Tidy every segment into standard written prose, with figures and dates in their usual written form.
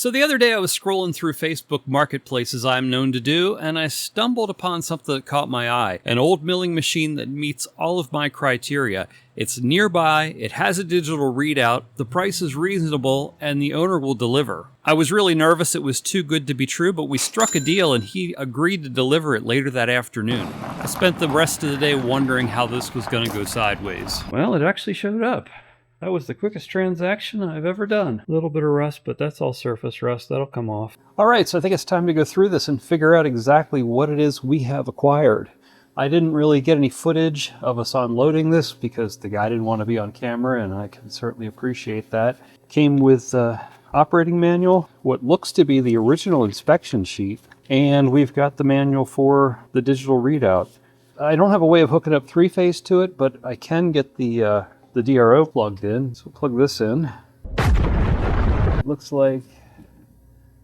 So the other day I was scrolling through Facebook Marketplace as I'm known to do, and I stumbled upon something that caught my eye. An old milling machine that meets all of my criteria. It's nearby, it has a digital readout, the price is reasonable, and the owner will deliver. I was really nervous it was too good to be true, but we struck a deal and he agreed to deliver it later that afternoon. I spent the rest of the day wondering how this was going to go sideways. Well, it actually showed up. That was the quickest transaction I've ever done. A little bit of rust, but that's all surface rust. That'll come off. All right, so I think it's time to go through this and figure out exactly what it is we have acquired. I didn't really get any footage of us unloading this because the guy didn't want to be on camera, and I can certainly appreciate that. Came with operating manual, what looks to be the original inspection sheet, and we've got the manual for the digital readout. I don't have a way of hooking up three-phase to it, but I can get the DRO plugged in, so we'll plug this in. Looks like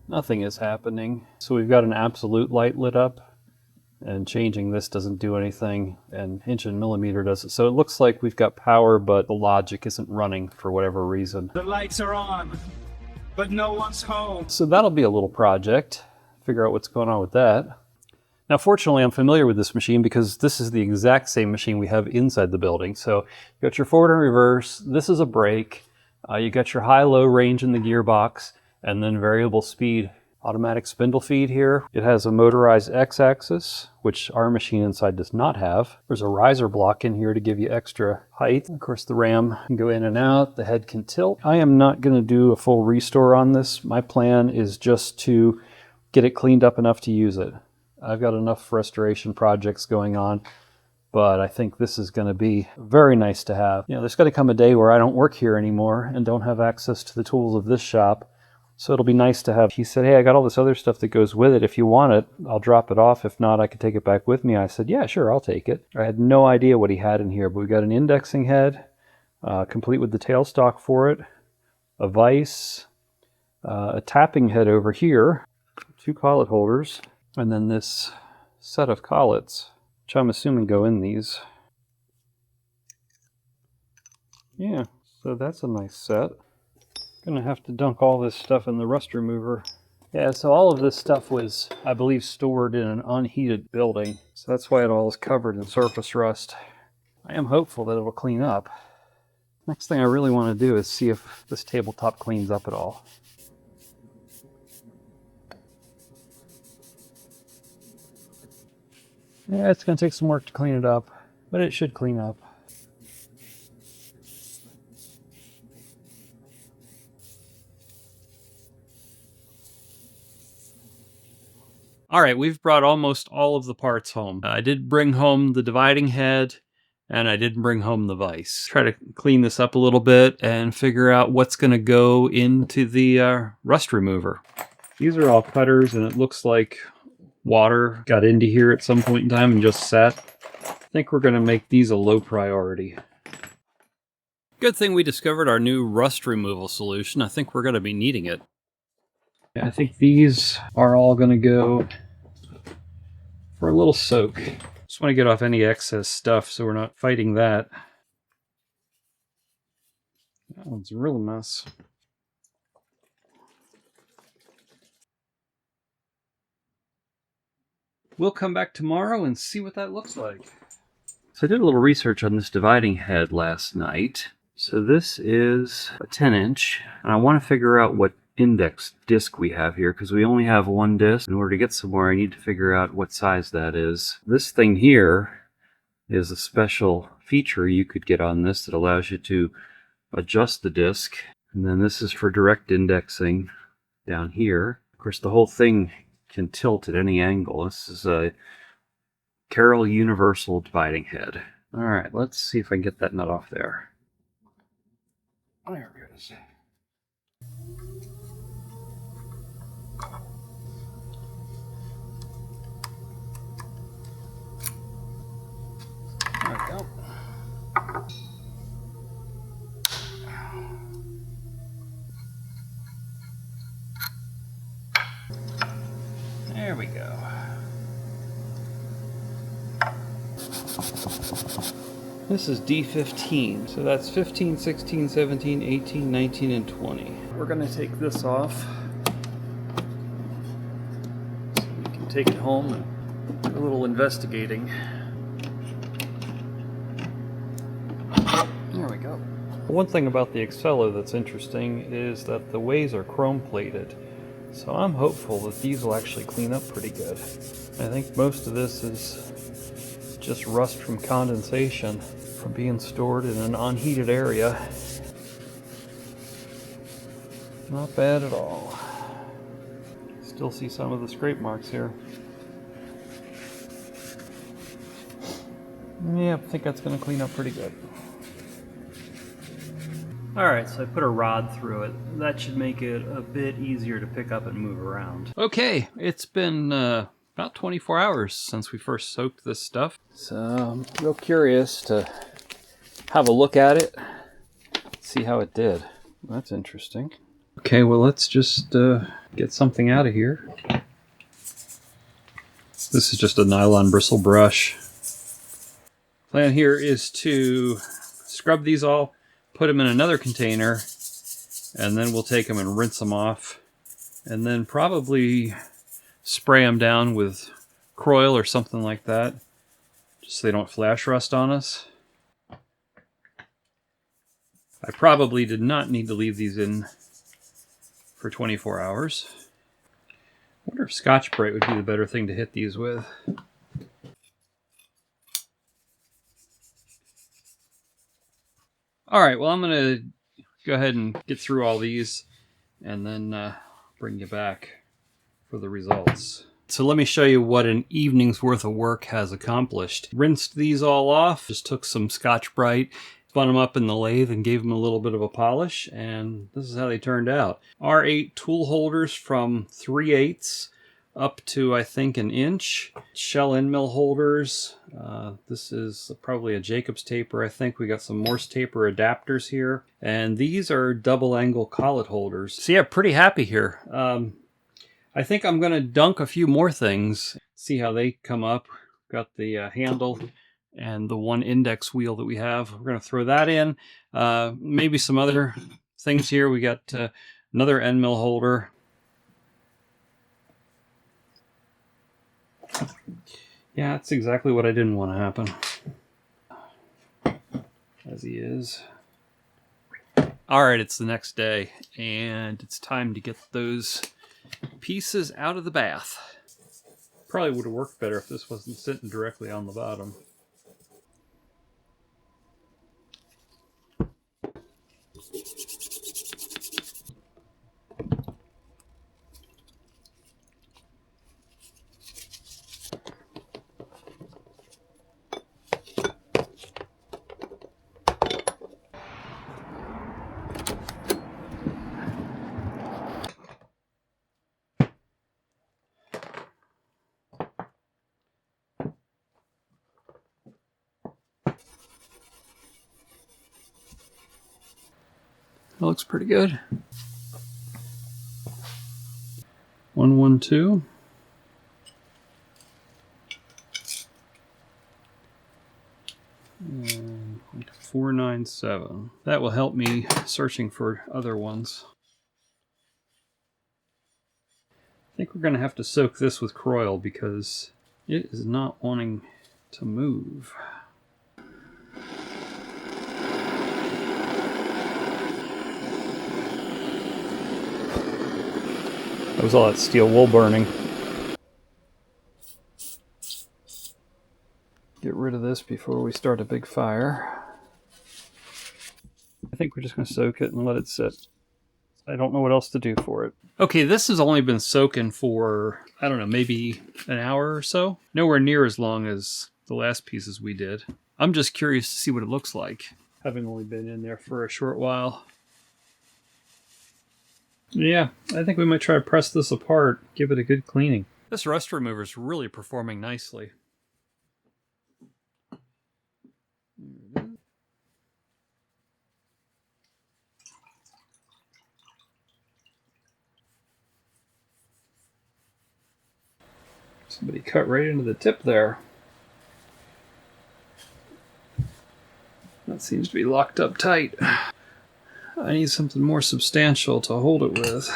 nothing is happening. So we've got an absolute light lit up, and changing this doesn't do anything, and inch and millimeter does it. So it looks like we've got power, but the logic isn't running for whatever reason. The lights are on, but no one's home. So that'll be a little project, figure out what's going on with that. Now, fortunately, I'm familiar with this machine because this is the exact same machine we have inside the building. So you got your forward and reverse. This is a brake. You got your high-low range in the gearbox, and then variable speed. Automatic spindle feed here. It has a motorized X-axis, which our machine inside does not have. There's a riser block in here to give you extra height. Of course, the ram can go in and out. The head can tilt. I am not going to do a full restore on this. My plan is just to get it cleaned up enough to use it. I've got enough restoration projects going on, but I think this is going to be very nice to have. You know, there's going to come a day where I don't work here anymore and don't have access to the tools of this shop, so it'll be nice to have. He said, hey, I got all this other stuff that goes with it. If you want it, I'll drop it off. If not, I can take it back with me. I said, yeah, sure, I'll take it. I had no idea what he had in here, but we've got an indexing head, complete with the tailstock for it, a vise, a tapping head over here, 2 collet holders, and then this set of collets, which I'm assuming go in these. Yeah, so that's a nice set. Gonna have to dunk all this stuff in the rust remover. Yeah, so all of this stuff was, I believe, stored in an unheated building. So that's why it all is covered in surface rust. I am hopeful that it'll clean up. Next thing I really want to do is see if this tabletop cleans up at all. Yeah, it's going to take some work to clean it up, but it should clean up. All right, we've brought almost all of the parts home. I did bring home the dividing head, and I didn't bring home the vise. Try to clean this up a little bit and figure out what's going to go into the rust remover. These are all cutters, and it looks like water got into here at some point in time and just sat. I think we're going to make these a low priority. Good thing we discovered our new rust removal solution. I think we're going to be needing it. I think these are all going to go for a little soak. Just want to get off any excess stuff so we're not fighting that. That one's a real mess. We'll come back tomorrow and see what that looks like. So I did a little research on this dividing head last night. So this is a 10-inch, and I want to figure out what index disc we have here, because we only have one disc. In order to get somewhere, I need to figure out what size that is. This thing here is a special feature you could get on this that allows you to adjust the disc. And then this is for direct indexing down here. Of course, the whole thing can tilt at any angle. This is a Carroll Universal dividing head. All right, let's see if I can get that nut off there. There it is. There we go. There we go. This is D15, so that's 15, 16, 17, 18, 19, and 20. We're going to take this off take it home and do a little investigating. There we go. One thing about the Excello that's interesting is that the ways are chrome plated. So I'm hopeful that these will actually clean up pretty good. I think most of this is just rust from condensation from being stored in an unheated area. Not bad at all. Still see some of the scrape marks here. Yeah, I think that's going to clean up pretty good. Alright, so I put a rod through it. That should make it a bit easier to pick up and move around. Okay, it's been about 24 hours since we first soaked this stuff. So I'm real curious to have a look at it, see how it did. That's interesting. Okay, well let's just get something out of here. This is just a nylon bristle brush. Plan here is to scrub these all, put them in another container, and then we'll take them and rinse them off, and then probably spray them down with Kroil or something like that, just so they don't flash rust on us. I probably did not need to leave these in for 24 hours. I wonder if Scotch-Brite would be the better thing to hit these with. Alright, well I'm going to go ahead and get through all these and then bring you back for the results. So let me show you what an evening's worth of work has accomplished. Rinsed these all off, just took some Scotch-Brite, spun them up in the lathe and gave them a little bit of a polish, and this is how they turned out. R8 tool holders from 3/8 up to I think an inch. Shell end mill holders. This is probably a Jacobs taper. I think we got some Morse taper adapters here, and these are double angle collet holders. So yeah, pretty happy here. I think I'm going to dunk a few more things, see how they come up. Got the handle and the one index wheel that we have. We're going to throw that in. Maybe some other things here. We got another end mill holder. Yeah, that's exactly what I didn't want to happen. As he is. Alright, it's the next day, and it's time to get those pieces out of the bath. Probably would have worked better if this wasn't sitting directly on the bottom. That looks pretty good. 112. And 497. That will help me searching for other ones. I think we're going to have to soak this with Kroil because it is not wanting to move. That was all that steel wool burning. Get rid of this before we start a big fire. I think we're just going to soak it and let it sit. I don't know what else to do for it. Okay, this has only been soaking for, I don't know, maybe an hour or so. Nowhere near as long as the last pieces we did. I'm just curious to see what it looks like, having only been in there for a short while. Yeah, I think we might try to press this apart, give it a good cleaning. This rust remover is really performing nicely. Somebody cut right into the tip there. That seems to be locked up tight. I need something more substantial to hold it with.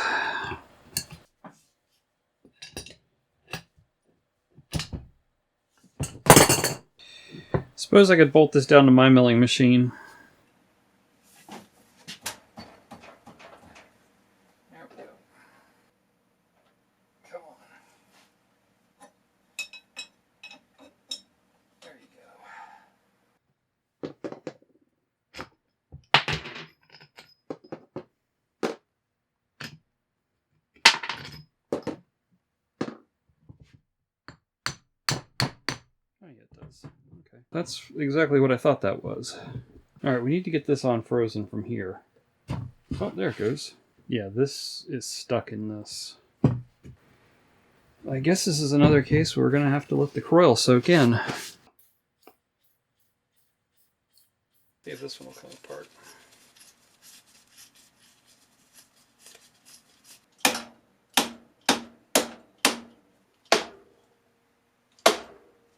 Suppose I could bolt this down to my milling machine. There we go. Come on. There you go. Oh, yeah, it does. Okay. That's exactly what I thought that was. Alright, we need to get this on frozen from here. Oh, there it goes. Yeah, this is stuck in this. I guess this is another case where we're going to have to let the coil soak in. Okay, this one will come apart.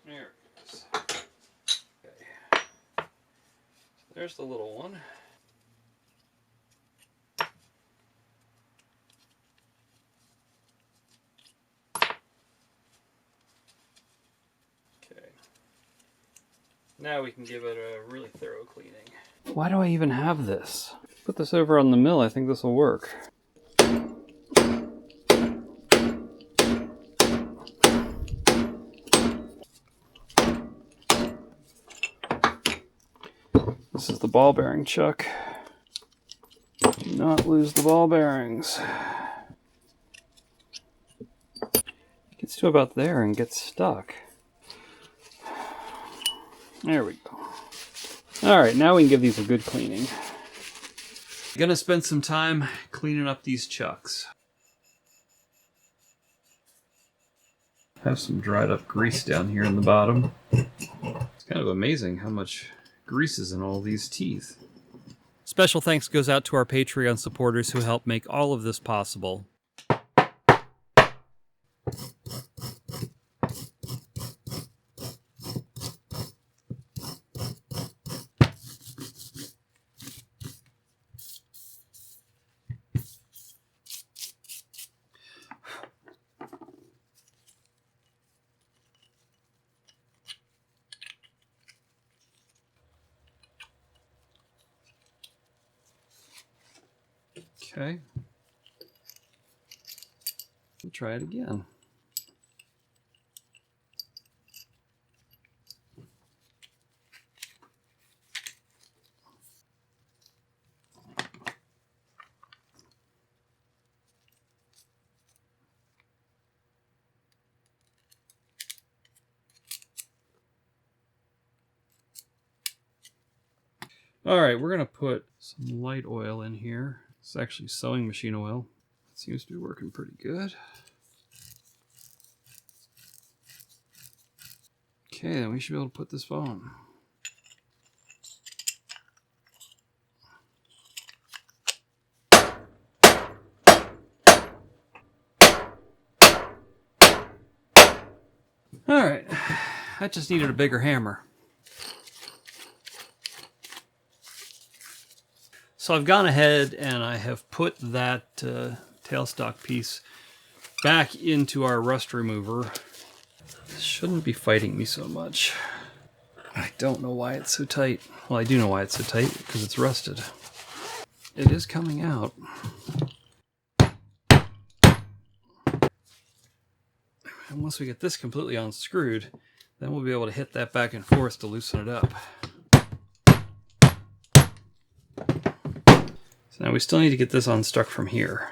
There it goes. Okay. There's the little one. Okay. Now we can give it a really thorough cleaning. Why do I even have this? Put this over on the mill, I think this will work. This is the ball bearing chuck. Do not lose the ball bearings. It gets to about there and gets stuck. There we go. Alright, now we can give these a good cleaning. Gonna spend some time cleaning up these chucks. Have some dried up grease down here in the bottom. It's kind of amazing how much grease is in all these teeth. Special thanks goes out to our Patreon supporters who help make all of this possible. Okay. We'll try it again. All right, we're gonna put some light oil in here. It's actually sewing machine oil. It seems to be working pretty good. Okay, then we should be able to put this on. All right, I just needed a bigger hammer. So I've gone ahead and I have put that tailstock piece back into our rust remover. This shouldn't be fighting me so much. I don't know why it's so tight. Well, I do know why it's so tight, because it's rusted. It is coming out. And once we get this completely unscrewed, then we'll be able to hit that back and forth to loosen it up. So now we still need to get this unstuck from here.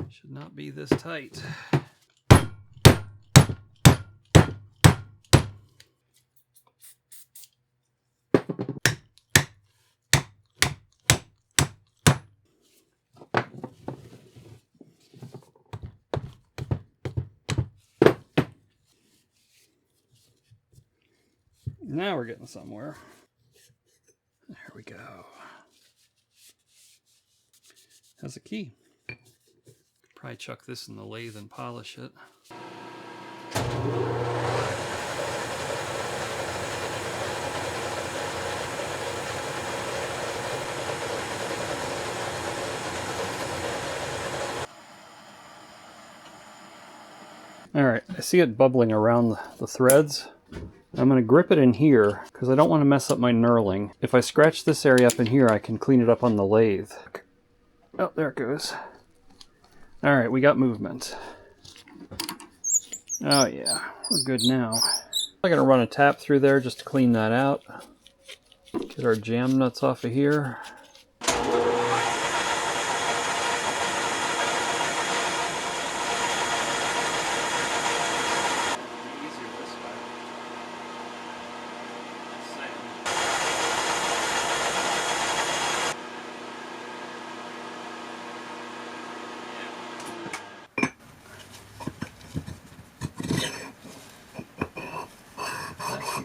Should not be this tight. Now we're getting somewhere. There we go. Has a key. Probably chuck this in the lathe and polish it. All right, I see it bubbling around the threads. I'm going to grip it in here because I don't want to mess up my knurling. If I scratch this area up in here, I can clean it up on the lathe. Oh, there it goes. All right, we got movement. Oh yeah, we're good now. I'm going to run a tap through there just to clean that out. Get our jam nuts off of here.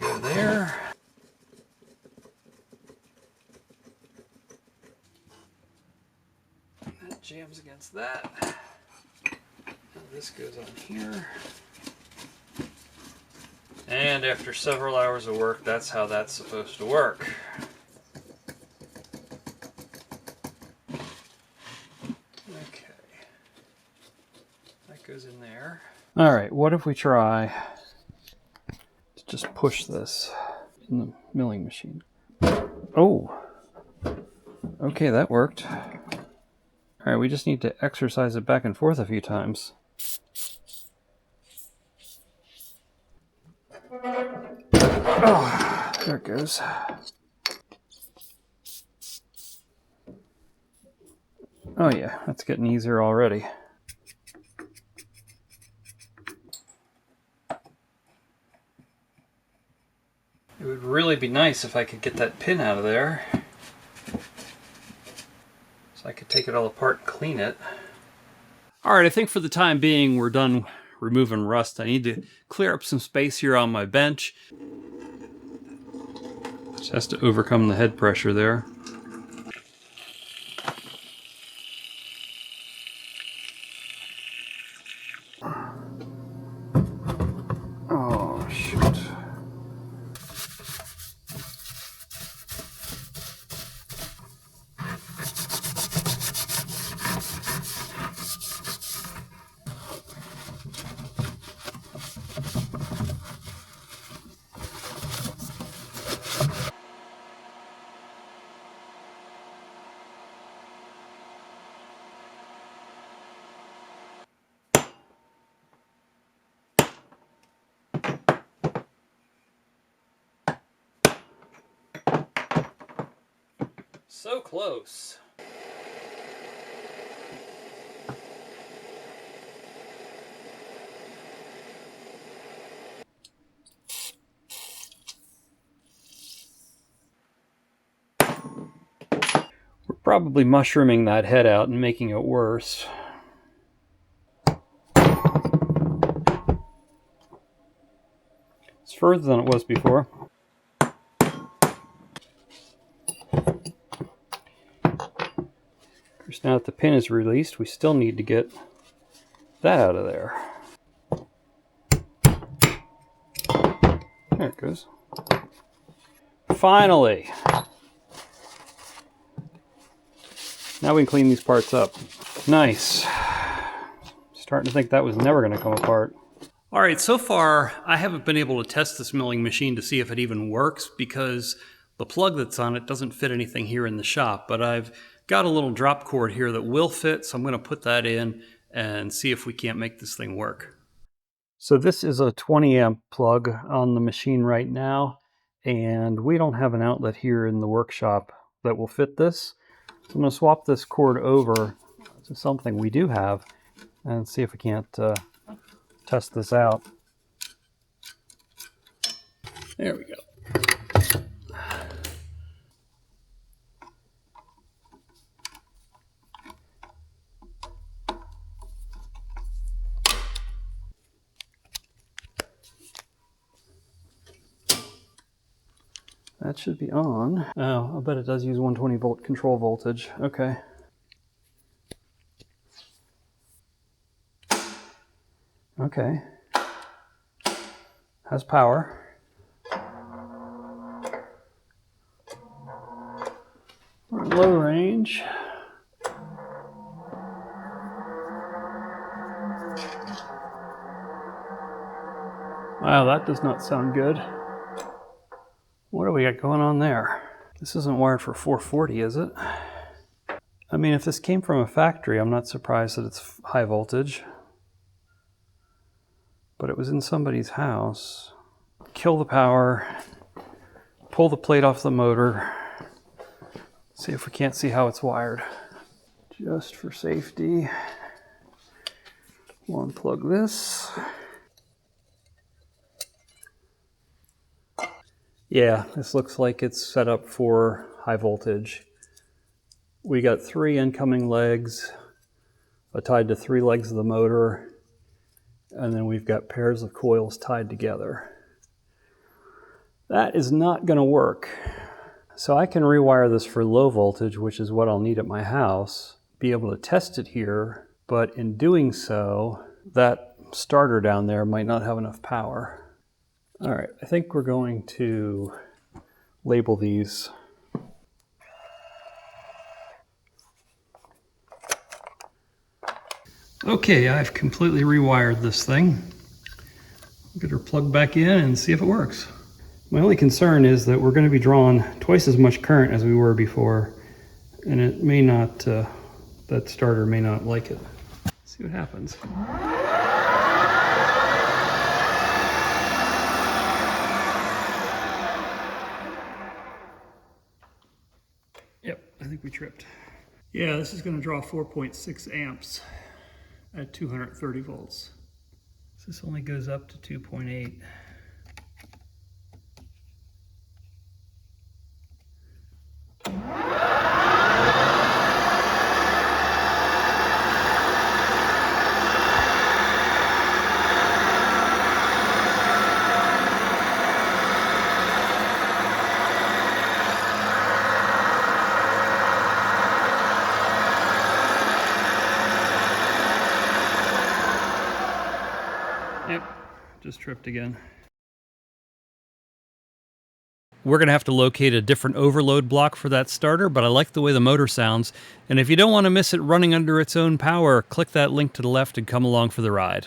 Go there. That jams against that. And this goes on here. And after several hours of work, that's how that's supposed to work. Okay. That goes in there. All right, what if we try to just push this in the milling machine? Oh, okay, that worked. All right, we just need to exercise it back and forth a few times. Oh, there it goes. Oh yeah, that's getting easier already. It would really be nice if I could get that pin out of there, so I could take it all apart and clean it. All right, I think for the time being, we're done removing rust. I need to clear up some space here on my bench. Just has to overcome the head pressure there. Oh, shoot. So close. We're probably mushrooming that head out and making it worse. It's further than it was before. Of course, now that the pin is released, we still need to get that out of there. There it goes. Finally! Now we can clean these parts up. Nice. Starting to think that was never going to come apart. All right, so far I haven't been able to test this milling machine to see if it even works because the plug that's on it doesn't fit anything here in the shop, but I've got a little drop cord here that will fit, so I'm going to put that in and see if we can't make this thing work. So this is a 20 amp plug on the machine right now, and we don't have an outlet here in the workshop that will fit this. So I'm going to swap this cord over to something we do have and see if we can't test this out. There we go. That should be on. Oh, I bet it does use 120 volt control voltage. Okay. Okay. Has power. We're at low range. Wow, that does not sound good. What do we got going on there? This isn't wired for 440, is it? I mean, if this came from a factory, I'm not surprised that it's high voltage. But it was in somebody's house. Kill the power, pull the plate off the motor, see if we can't see how it's wired. Just for safety, we'll unplug this. Yeah, this looks like it's set up for high voltage. We got 3 incoming legs tied to 3 legs of the motor, and then we've got pairs of coils tied together. That is not going to work. So I can rewire this for low voltage, which is what I'll need at my house, be able to test it here, but in doing so, that starter down there might not have enough power. All right, I think we're going to label these. Okay, I've completely rewired this thing. Get her plugged back in and see if it works. My only concern is that we're going to be drawing twice as much current as we were before, and it may not, that starter may not like it. Let's see what happens. Yep, I think we tripped. Yeah, this is going to draw 4.6 amps at 230 volts. So this only goes up to 2.8. Yep, just tripped again. We're going to have to locate a different overload block for that starter, but I like the way the motor sounds. And if you don't want to miss it running under its own power, click that link to the left and come along for the ride.